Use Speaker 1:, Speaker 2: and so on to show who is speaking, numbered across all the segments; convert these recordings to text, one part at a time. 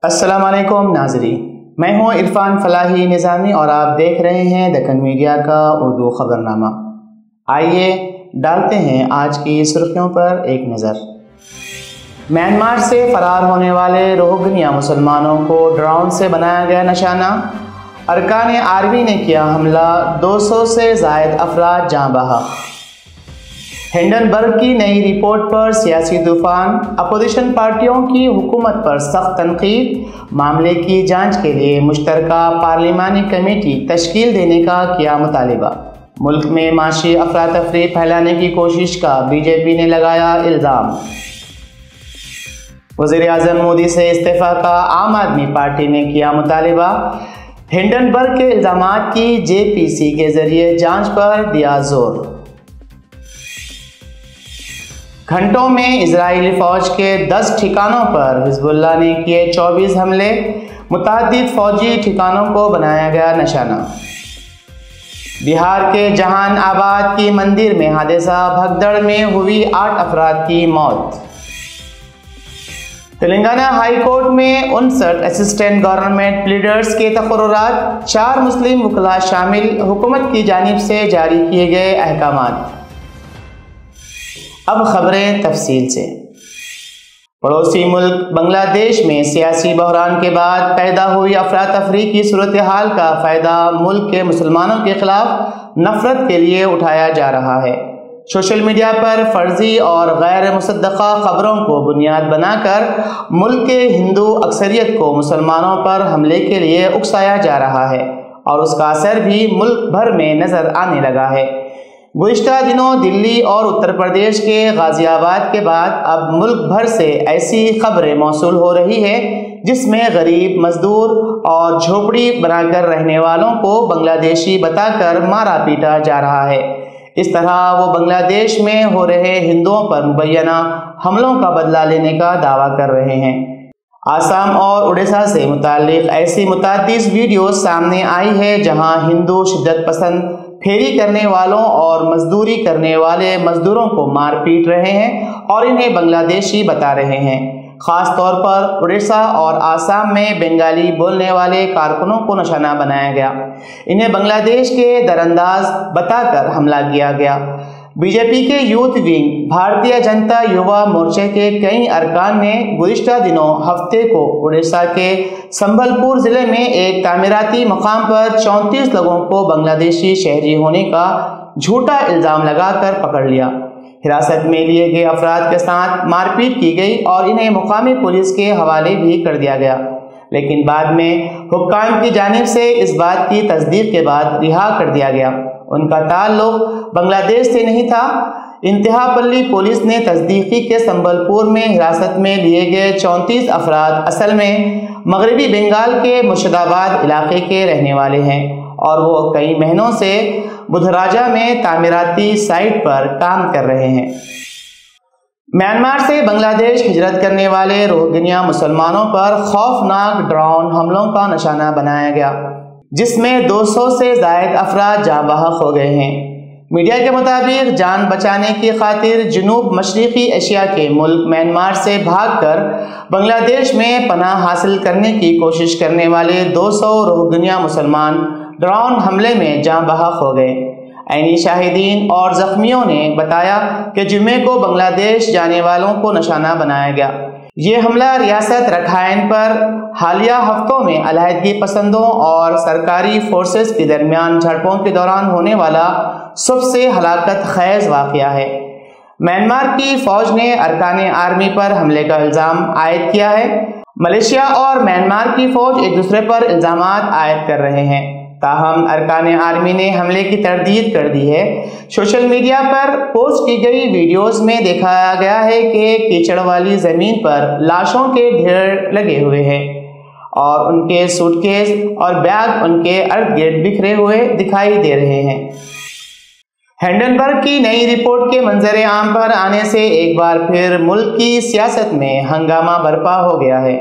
Speaker 1: السلام علیکم ناظرین، میں ہوں عرفان فلاحی نظامی اور آپ دیکھ رہے ہیں دکن میڈیا کا اردو خبرنامہ۔ آئیے ڈالتے ہیں آج کی سرخیوں پر ایک نظر۔ میانمار سے فرار ہونے والے روہنگیا مسلمانوں کو ڈرون سے بنایا گیا نشانہ، ارکان آرمی نے کیا حملہ، 200 سے زائد افراد جاں بحق۔ ہنڈنبرگ کی نئی رپورٹ پر سیاسی طوفان، اپوزیشن پارٹیوں کی حکومت پر سخت تنقید، معاملے کی جانچ کے لیے مشترکہ پارلیمانی کمیٹی تشکیل دینے کا کیا مطالبہ۔ ملک میں معاشی افراتفری پھیلانے کی کوشش کا بی جے پی نے لگایا الزام۔ وزیر اعظم مودی سے استعفیٰ کا عام آدمی پارٹی نے کیا مطالبہ۔ ہنڈنبرگ کے الزامات کی جے پی سی کے ذریعے جانچ پر دیا زور۔ گھنٹوں میں اسرائیلی فوج کے 10 ٹھکانوں پر حزب اللہ نے کیے 24 حملے، متعدد فوجی ٹھکانوں کو بنایا گیا نشانہ۔ بہار کے جہان آباد کی مندر میں حادثہ، بھگدڑ میں ہوئی 8 افراد کی موت۔ تلنگانہ ہائی کورٹ میں 59 اسسٹنٹ گورنمنٹ پلیڈرز کے تقررات، 4 مسلم وکلاء شامل، حکومت کی جانب سے جاری کیے گئے احکامات۔ اب خبریں تفصیل سے۔ پڑوسی ملک بنگلہ دیش میں سیاسی بحران کے بعد پیدا ہوئی افراتفری کی صورتحال کا فائدہ ملک کے مسلمانوں کے خلاف نفرت کے لیے اٹھایا جا رہا ہے۔ سوشل میڈیا پر فرضی اور غیر مصدقہ خبروں کو بنیاد بنا کر ملک کے ہندو اکثریت کو مسلمانوں پر حملے کے لیے اکسایا جا رہا ہے اور اس کا اثر بھی ملک بھر میں نظر آنے لگا ہے۔ گزشتہ دنوں دلی اور اتر پردیش کے غازی آباد کے بعد اب ملک بھر سے ایسی خبریں موصول ہو رہی ہے جس میں غریب، مزدور اور جھوپڑی بنا کر رہنے والوں کو بنگلہ دیشی بتا کر مارا پیٹا جا رہا ہے۔ اس طرح وہ بنگلہ دیش میں ہو رہے ہندوؤں پر مبینہ حملوں کا بدلہ لینے کا دعویٰ کر رہے ہیں۔ آسام اور اڑیسہ سے متعلق ایسی متعدد ویڈیوز سامنے آئی ہے جہاں ہندو شدت پسند پھیری کرنے والوں اور مزدوری کرنے والے مزدوروں کو مار پیٹ رہے ہیں اور انہیں بنگلہ دیشی بتا رہے ہیں۔ خاص طور پر اڑیسہ اور آسام میں بنگالی بولنے والے کارکنوں کو نشانہ بنایا گیا، انہیں بنگلہ دیش کے درانداز بتا کر حملہ کیا گیا۔ بی جے پی کے یوتھ ونگ بھارتیہ جنتا یووا مورچے کے کئی ارکان نے گزشتہ دنوں ہفتے کو اڑیسہ کے سنبل پور ضلع میں ایک تعمیراتی مقام پر 34 لوگوں کو بنگلہ دیشی شہری ہونے کا جھوٹا الزام لگا کر پکڑ لیا۔ حراست میں لیے گئے افراد کے ساتھ مار پیٹ کی گئی اور انہیں مقامی پولیس کے حوالے بھی کر دیا گیا، لیکن بعد میں حکام کی جانب سے اس بات کی تصدیق کے بعد رہا کر دیا گیا۔ ان کا تعلق بنگلہ دیش سے نہیں تھا۔ انتہا پلی پولیس نے تصدیقی کے سنبل پور میں حراست میں لیے گئے 34 افراد اصل میں مغربی بنگال کے مرشد آباد علاقے کے رہنے والے ہیں اور وہ کئی مہینوں سے بدھراجہ میں تعمیراتی سائٹ پر کام کر رہے ہیں۔ میانمار سے بنگلہ دیش ہجرت کرنے والے روہنگیا مسلمانوں پر خوفناک ڈرون حملوں کا نشانہ بنایا گیا، جس میں 200 سے زائد افراد جاں بحق ہو گئے ہیں۔ میڈیا کے مطابق جان بچانے کی خاطر جنوب مشرقی ایشیا کے ملک میانمار سے بھاگ کر بنگلہ دیش میں پناہ حاصل کرنے کی کوشش کرنے والے 200 روہنگیا مسلمان ڈرون حملے میں جاں بحق ہو گئے۔ عینی شاہدین اور زخمیوں نے بتایا کہ جمعے کو بنگلہ دیش جانے والوں کو نشانہ بنایا گیا۔ یہ حملہ ریاست رکھائن پر حالیہ ہفتوں میں علیحدگی پسندوں اور سرکاری فورسز کے درمیان جھڑپوں کے دوران ہونے والا سب سے ہلاکت خیز واقعہ ہے۔ میانمار کی فوج نے ارکان آرمی پر حملے کا الزام عائد کیا ہے۔ ملیشیا اور میانمار کی فوج ایک دوسرے پر الزامات عائد کر رہے ہیں، تاہم ارکان آرمی نے حملے کی تردید کر دی ہے۔ سوشل میڈیا پر پوسٹ کی گئی ویڈیوز میں دکھایا گیا ہے کہ کیچڑ والی زمین پر لاشوں کے ڈھیر لگے ہوئے ہیں اور ان کے سوٹ کیس اور بیگ ان کے ارد گرد بکھرے ہوئے دکھائی دے رہے ہیں۔ ہنڈنبرگ کی نئی رپورٹ کے منظر عام پر آنے سے ایک بار پھر ملک کی سیاست میں ہنگامہ برپا ہو گیا ہے۔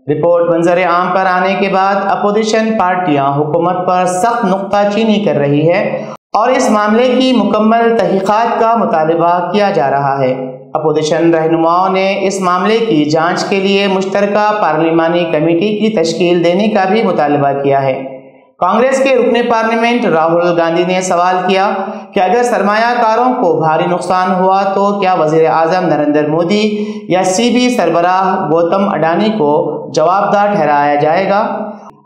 Speaker 1: رپورٹ منظر عام پر آنے کے بعد اپوزیشن پارٹیاں حکومت پر سخت نکتہ چینی کر رہی ہے اور اس معاملے کی مکمل تحقیقات کا مطالبہ کیا جا رہا ہے۔ اپوزیشن رہنماؤں نے اس معاملے کی جانچ کے لیے مشترکہ پارلیمانی کمیٹی کی تشکیل دینے کا بھی مطالبہ کیا ہے۔ کانگریس کے رکن پارلیمنٹ راہل گاندھی نے سوال کیا کہ اگر سرمایہ کاروں کو بھاری نقصان ہوا تو کیا وزیر اعظم نریندر مودی یا سی بی سربراہ گوتم اڈانی کو جواب دہ ٹھہرایا جائے گا؟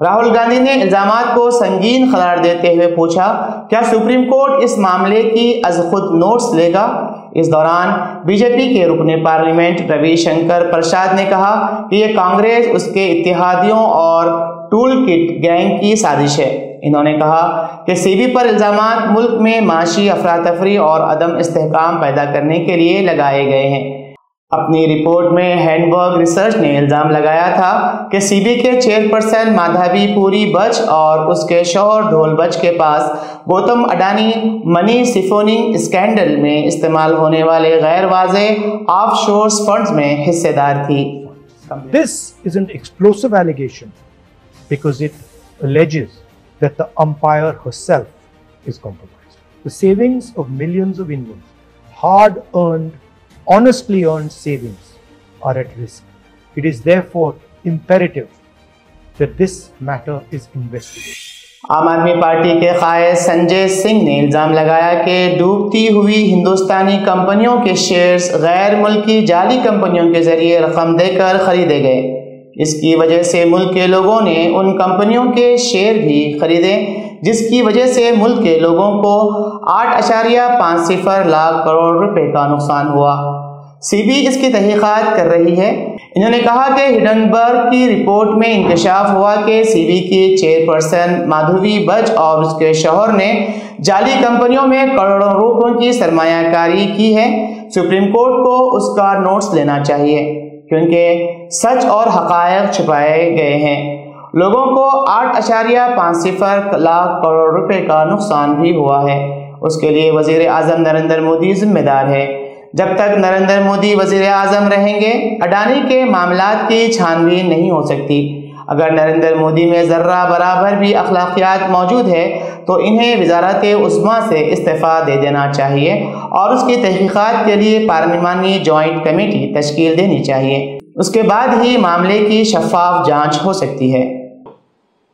Speaker 1: راہل گاندھی نے الزامات کو سنگین قرار دیتے ہوئے پوچھا، کیا سپریم کورٹ اس معاملے کی از خود نوٹس لے گا؟ اس دوران بی جے پی کے رکن پارلیمنٹ روی شنکر پرساد نے کہا کہ یہ کانگریس، اس کے اتحادیوں اور ٹول کٹ گینگ کی سازش ہے۔ انہوں نے کہا کہ سی بی پر الزامات ملک میں معاشی افراتفری اور عدم استحکام پیدا کرنے کے لیے لگائے گئے ہیں۔ اپنی رپورٹ میں ہینڈبرگ ریسرچ نے الزام لگایا تھا کہ سی بی کے چیئرپرسن مادھوی پوری بچ اور اس کے شوہر ڈھول بچ کے پاس گوتم اڈانی منی سیفوننگ اسکینڈل میں استعمال ہونے والے غیر واضح آف شورز فنڈز میں حصے دار تھی۔
Speaker 2: This is an explosive allegation because it alleges that the umpire herself is compromised. The savings of millions of Indians, hard-earned, honestly earned savings, are at risk. It is therefore imperative that this matter is investigated.
Speaker 1: عام آدمی party کے قائد سنجے سنگھ نے الزام لگایا کہ ڈوبتی ہوئی ہندوستانی کمپنیوں کے شیئرز غیر ملکی جعلی کمپنیوں کے ذریعے رقم دے کر خریدے گئے۔ اس کی وجہ سے ملک کے لوگوں نے ان کمپنیوں کے شیئر بھی خریدے، جس کی وجہ سے ملک کے لوگوں کو 8.50 لاکھ کروڑ روپے کا نقصان ہوا۔ سی بی اس کی تحقیقات کر رہی ہے۔ انہوں نے کہا کہ ہڈنبرگ کی رپورٹ میں انکشاف ہوا کہ سی بی کی چیئرپرسن مادھوی بچ اور اس کے شوہر نے جعلی کمپنیوں میں کروڑوں روپوں کی سرمایہ کاری کی ہے۔ سپریم کورٹ کو اس کا نوٹس لینا چاہیے کیونکہ سچ اور حقائق چھپائے گئے ہیں۔ لوگوں کو 8.50 لاکھ کروڑ روپے کا نقصان بھی ہوا ہے۔ اس کے لیے وزیر اعظم نریندر مودی ذمہ دار ہے۔ جب تک نریندر مودی وزیر اعظم رہیں گے، اڈانی کے معاملات کی چھان بین نہیں ہو سکتی۔ اگر نریندر مودی میں ذرہ برابر بھی اخلاقیات موجود ہے تو انہیں وزارت عظمیٰ سے استعفیٰ دے دینا چاہیے اور اس کی تحقیقات کے لیے پارلیمانی جوائنٹ کمیٹی تشکیل دینی چاہیے۔ اس کے بعد ہی معاملے کی شفاف جانچ ہو سکتی ہے۔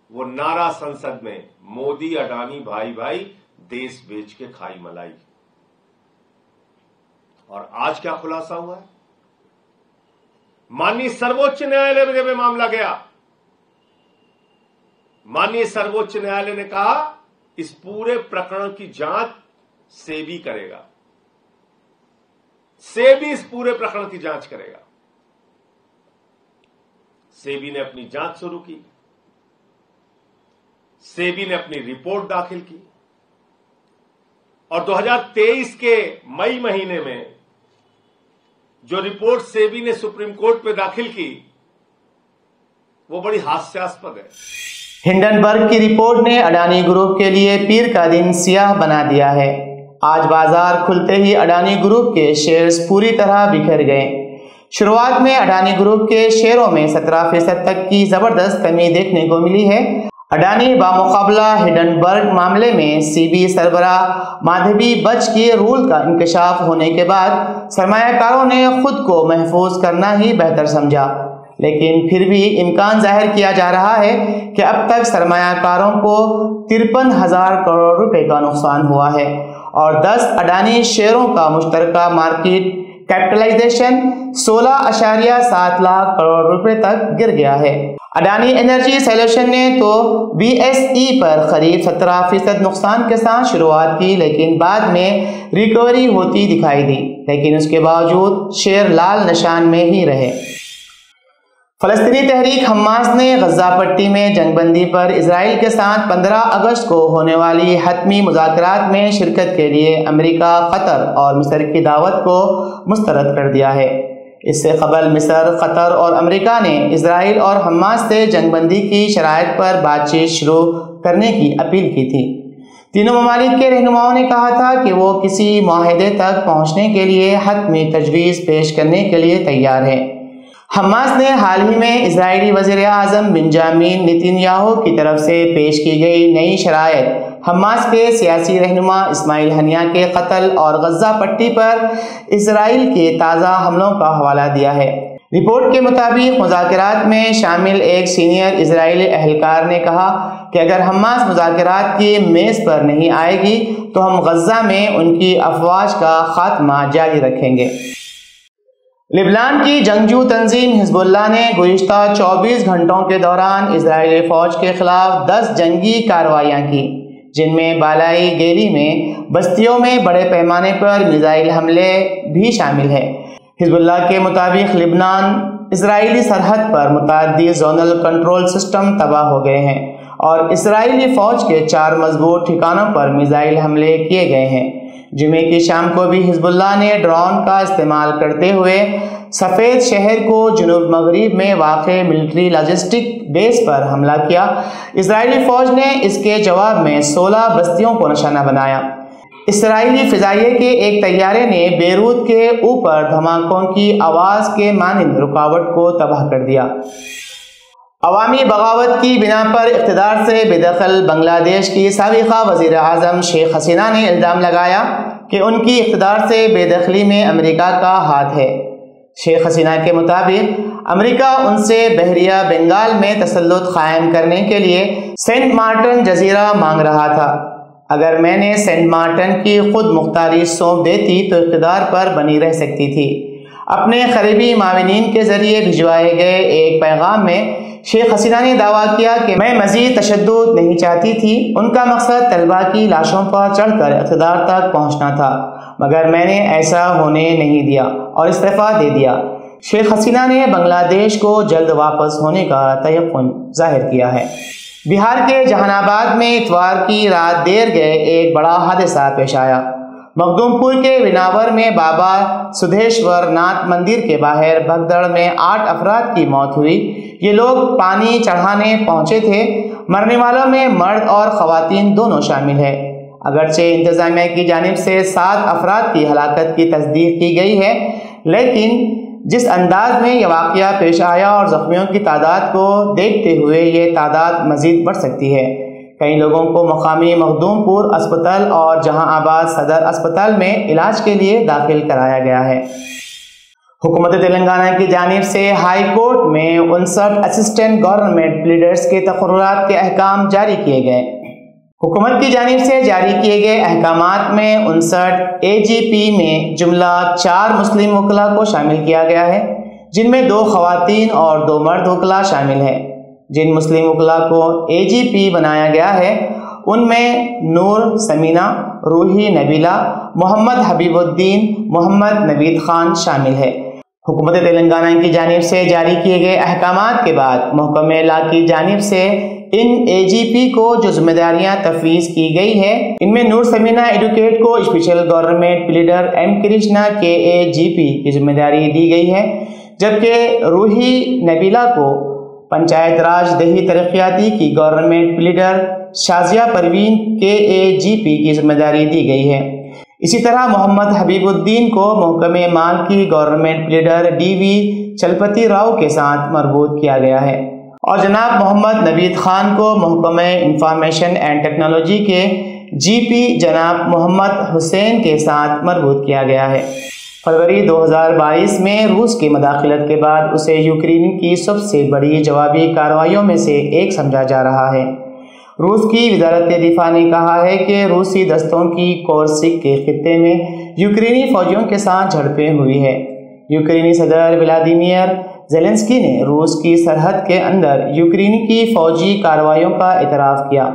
Speaker 3: وہ نعرہ سنسد میں مودی اڈانی بھائی بھائی دیش بیچ کے کھائی ملائی، اور آج کیا خلاصہ ہوا ہے؟ ماننی سرووچ نیالے میں جب یہ معاملہ گیا، ماننی سرووچ نیالے نے کہا اس پورے پرکرن کی جانچ سیبی کرے گا، سیبی اس پورے پرکرن کی جانچ کرے گا۔ سیبی نے اپنی جانچ شروع کی، سیبی نے اپنی رپورٹ داخل کی، اور 2023 کے مئی مہینے میں جو رپورٹ سیبی نے سپریم کورٹ پہ داخل کی وہ بڑی ہاسیاسپد ہے۔
Speaker 1: ہنڈنبرگ کی رپورٹ نے اڈانی گروپ کے لیے پیر کا دن سیاہ بنا دیا ہے۔ آج بازار کھلتے ہی اڈانی گروپ کے شیئرز پوری طرح بکھر گئے۔ شروعات میں اڈانی گروپ کے شیئروں میں 17% تک کی زبردست کمی دیکھنے کو ملی ہے۔ اڈانی بامقابلہ ہنڈنبرگ معاملے میں سی بی سربراہ مادھوی بچ کی رول کا انکشاف ہونے کے بعد سرمایہ کاروں نے خود کو محفوظ کرنا ہی بہتر سمجھا، لیکن پھر بھی امکان ظاہر کیا جا رہا ہے کہ اب تک سرمایہ کاروں کو 53,000 کروڑ روپے کا نقصان ہوا ہے اور 10 اڈانی شیئروں کا مشترکہ مارکیٹ کیپٹلائزیشن 16.7 لاکھ کروڑ روپے تک گر گیا ہے۔ اڈانی انرجی سولوشن نے تو بی ایس ای پر قریب 17% نقصان کے ساتھ شروعات کی، لیکن بعد میں ریکوری ہوتی دکھائی دی، لیکن اس کے باوجود شیئر لال نشان میں ہی رہے۔ فلسطینی تحریک حماس نے غزہ پٹی میں جنگ بندی پر اسرائیل کے ساتھ 15 اگست کو ہونے والی حتمی مذاکرات میں شرکت کے لیے امریکہ، قطر اور مصر کی دعوت کو مسترد کر دیا ہے۔ اس سے قبل مصر، قطر اور امریکہ نے اسرائیل اور حماس سے جنگ بندی کی شرائط پر بات چیت شروع کرنے کی اپیل کی تھی۔ تینوں ممالک کے رہنماؤں نے کہا تھا کہ وہ کسی معاہدے تک پہنچنے کے لیے حتمی تجویز پیش کرنے کے لیے تیار ہیں۔ حماس نے حال ہی میں اسرائیلی وزیر اعظم بنجامین نیتن یاہو کی طرف سے پیش کی گئی نئی شرائط حماس کے سیاسی رہنما اسماعیل ہنیہ کے قتل اور غزہ پٹی پر اسرائیل کے تازہ حملوں کا حوالہ دیا ہے۔ رپورٹ کے مطابق مذاکرات میں شامل ایک سینئر اسرائیلی اہلکار نے کہا کہ اگر حماس مذاکرات کی میز پر نہیں آئے گی تو ہم غزہ میں ان کی افواج کا خاتمہ جاری رکھیں گے۔ لبنان کی جنگجو تنظیم حزب اللہ نے گزشتہ 24 گھنٹوں کے دوران اسرائیلی فوج کے خلاف 10 جنگی کارروائیاں کی، جن میں بالائی گیلی میں بستیوں میں بڑے پیمانے پر میزائل حملے بھی شامل ہیں۔ حزب اللہ کے مطابق لبنان اسرائیلی سرحد پر متعدد زونل کنٹرول سسٹم تباہ ہو گئے ہیں اور اسرائیلی فوج کے 4 مضبوط ٹھکانوں پر میزائل حملے کیے گئے ہیں۔ جمعے کی شام کو بھی حزب اللہ نے ڈرون کا استعمال کرتے ہوئے سفید شہر کو جنوب مغرب میں واقع ملٹری لاجسٹک بیس پر حملہ کیا۔ اسرائیلی فوج نے اس کے جواب میں 16 بستیوں کو نشانہ بنایا۔ اسرائیلی فضائیہ کے ایک طیارے نے بیروت کے اوپر دھماکوں کی آواز کے مانند رکاوٹ کو تباہ کر دیا۔ عوامی بغاوت کی بنا پر اقتدار سے بے دخل بنگلہ دیش کی سابقہ وزیر اعظم شیخ حسینہ نے الزام لگایا کہ ان کی اقتدار سے بے دخلی میں امریکہ کا ہاتھ ہے۔ شیخ حسینہ کے مطابق امریکہ ان سے بحیرہ بنگال میں تسلط قائم کرنے کے لیے سینٹ مارٹن جزیرہ مانگ رہا تھا۔ اگر میں نے سینٹ مارٹن کی خود مختاری سونپ دیتی تو اقتدار پر بنی رہ سکتی تھی۔ اپنے قریبی معاونین کے ذریعے بھجوائے گئے ایک پیغام میں شیخ حسینہ نے دعویٰ کیا کہ میں مزید تشدد نہیں چاہتی تھی، ان کا مقصد طلبہ کی لاشوں پر چڑھ کر اقتدار تک پہنچنا تھا، مگر میں نے ایسا ہونے نہیں دیا اور استعفیٰ دے دیا۔ شیخ حسینہ نے بنگلہ دیش کو جلد واپس ہونے کا تیقن ظاہر کیا ہے۔ بہار کے جہان آباد میں اتوار کی رات دیر گئے ایک بڑا حادثہ پیش آیا۔ مخدوم پور کے وناور میں بابا سدھیشور ناتھ مندر کے باہر بھگدڑ میں 8 افراد کی موت ہوئی۔ یہ لوگ پانی چڑھانے پہنچے تھے۔ مرنے والوں میں مرد اور خواتین دونوں شامل ہیں۔ اگرچہ انتظامیہ کی جانب سے 7 افراد کی ہلاکت کی تصدیق کی گئی ہے، لیکن جس انداز میں یہ واقعہ پیش آیا اور زخمیوں کی تعداد کو دیکھتے ہوئے یہ تعداد مزید بڑھ سکتی ہے۔ کئی لوگوں کو مقامی مخدوم پور اسپتال اور جہاں آباد صدر اسپتال میں علاج کے لیے داخل کرایا گیا ہے۔ حکومت تلنگانہ کی جانب سے ہائی کورٹ میں 59 اسسٹنٹ گورنمنٹ پلیڈرز کے تقررات کے احکام جاری کیے گئے۔ حکومت کی جانب سے جاری کیے گئے احکامات میں 59 AGP میں جملہ 4 مسلم وکلاء کو شامل کیا گیا ہے، جن میں 2 خواتین اور 2 مرد وکلاء شامل ہیں۔ جن مسلم وکلاء کو AGP بنایا گیا ہے ان میں نور سمینہ، روحی نبیلہ، محمد حبیب الدین، محمد نوید خان شامل ہے۔ حکومت تلنگانہ کی جانب سے جاری کیے گئے احکامات کے بعد محکمہ لا کی جانب سے ان AGP کو جو ذمہ داریاں تفویض کی گئی ہے، ان میں نور سمینہ ایڈوکیٹ کو special government pleader M Krishna KAGP کی ذمہ داری دی گئی ہے، جبکہ روحی نبیلہ کو پنچایت راج دیہی ترقیاتی کی government pleader Shazia Parveen KAGP کی ذمہ داری دی گئی ہے۔ اسی طرح محمد حبیب الدین کو محکمہ مال کی گورنمنٹ پلیڈر DV چلپتی راؤ کے ساتھ مربوط کیا گیا ہے، اور جناب محمد نوید خان کو محکمہ انفارمیشن اینڈ ٹیکنالوجی کے GP جناب محمد حسین کے ساتھ مربوط کیا گیا ہے۔ فروری 2022 میں روس کی مداخلت کے بعد اسے یوکرین کی سب سے بڑی جوابی کارروائیوں میں سے ایک سمجھا جا رہا ہے۔ روس کی وزارت دفاع نے کہا ہے کہ روسی دستوں کی کورسک کے خطے میں یوکرینی فوجیوں کے ساتھ جھڑپیں ہوئی ہے۔ یوکرینی صدر ولادیمیر زیلنسکی نے روس کی سرحد کے اندر یوکرین کی فوجی کارروائیوں کا اعتراف کیا۔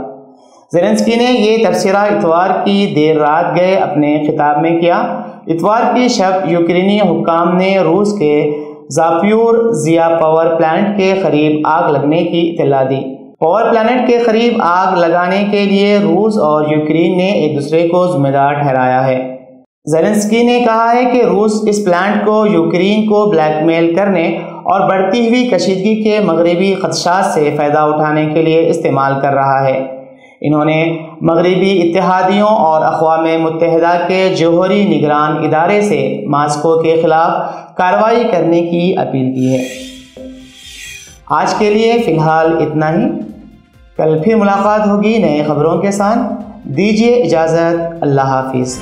Speaker 1: زیلنسکی نے یہ تبصرہ اتوار کی دیر رات گئے اپنے خطاب میں کیا۔ اتوار کی شب یوکرینی حکام نے روس کے زاپیورزیا پاور پلانٹ کے قریب آگ لگنے کی اطلاع دی۔ پاور پلانٹ کے قریب آگ لگانے کے لیے روس اور یوکرین نے ایک دوسرے کو ذمہ دار ٹھہرایا ہے۔ زیلنسکی نے کہا ہے کہ روس اس پلانٹ کو یوکرین کو بلیک میل کرنے اور بڑھتی ہوئی کشیدگی کے مغربی خدشات سے فائدہ اٹھانے کے لیے استعمال کر رہا ہے۔ انہوں نے مغربی اتحادیوں اور اقوام متحدہ کے جوہری نگران ادارے سے ماسکو کے خلاف کارروائی کرنے کی اپیل کی ہے۔ آج کے لیے فی الحال اتنا ہی، کل پھر ملاقات ہوگی نئے خبروں کے ساتھ۔ دیجیے اجازت، اللہ حافظ۔